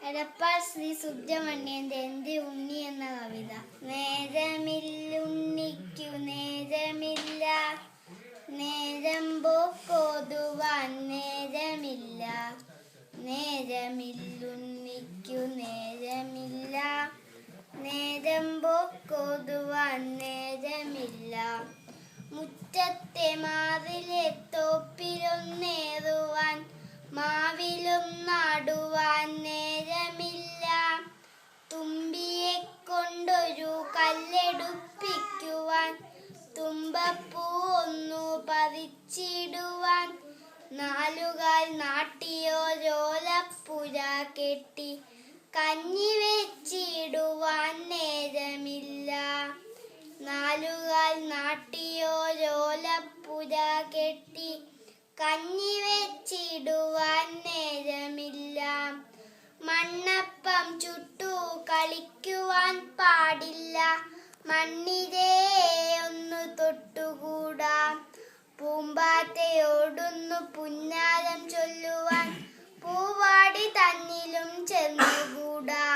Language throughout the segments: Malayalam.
എടപ്പാൾ ശ്രീ സുബ്രഹ്മണ്യന്റെ എന്റെ ഉണ്ണി എന്ന കവിത. നേരമില്ലുണ്ണിക്കു നേരമില്ല, നേരം പോക്കോതുവാൻ നേരമില്ല. നേരമില്ലുണ്ണിക്കു നേരമില്ല, നേരം പോക്കോതുവാൻ നേരമില്ല. മുറ്റത്തെ മാവിലെ തോപ്പിലൊന്നേറുവാൻ മാവിലും നാടുവാൻ നേരമില്ല. തുമ്പിയെ കൊണ്ടൊരു കല്ലെടുപ്പിക്കുവാൻ തുമ്പപ്പൂ ഒന്നു പറിച്ചിടുവാൻ. നാലുകാൽ നാട്ടിയോരോലപ്പുര കെട്ടി കഞ്ഞി വെച്ചിടുവാൻ നേരമില്ല. നാലുകാൽ നാട്ടിയോരോലപ്പുര കെട്ടി കഞ്ഞി വെച്ചിടുവാൻ നേരമില്ല. മണ്ണപ്പം ചുട്ടു കളിക്കുവാൻ പാടില്ല, മണ്ണിരേ ഒന്നു തൊട്ടുകൂടാ. പൂമ്പാറ്റയോടൊന്നു പുന്നാരം ചൊല്ലുവാൻ പൂവാടി തന്നിലും ചെന്നുകൂടാ.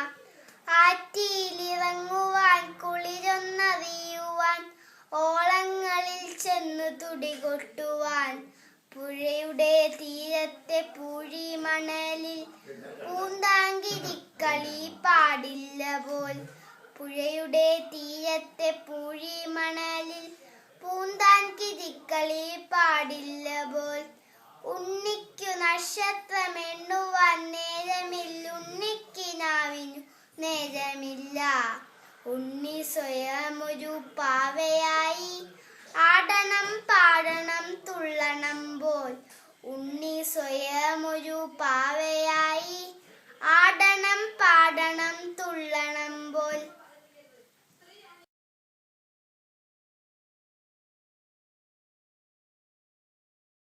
ആറ്റിയിലിറങ്ങുവാൻ കുളിരൊന്നറിയുവാൻ ഓളങ്ങളിൽ ചെന്നു തുടികൊട്ടുവാൻ. പുഴയുടെ തീരത്തെ പൂഴിമണലിൽ പൂന്താങ്കിരിക്കളി പാടില്ല പോൽ. പുഴയുടെ തീരത്തെ പൂഴിമണലിൽ പൂന്താങ്കിരിക്കളി പാടില്ല പോൽ. ഉണ്ണിക്കു നക്ഷത്രമെണ്ണുവാൻ നേരമില്ലുണ്ണിക്കിനാവിനു നേരമില്ല. ഉണ്ണി സ്വയമൊരു പാവയായി ആടണം പാടണം തുള്ളണം പോൽ. ഉണ്ണി സ്വയമൊരു പാവയായി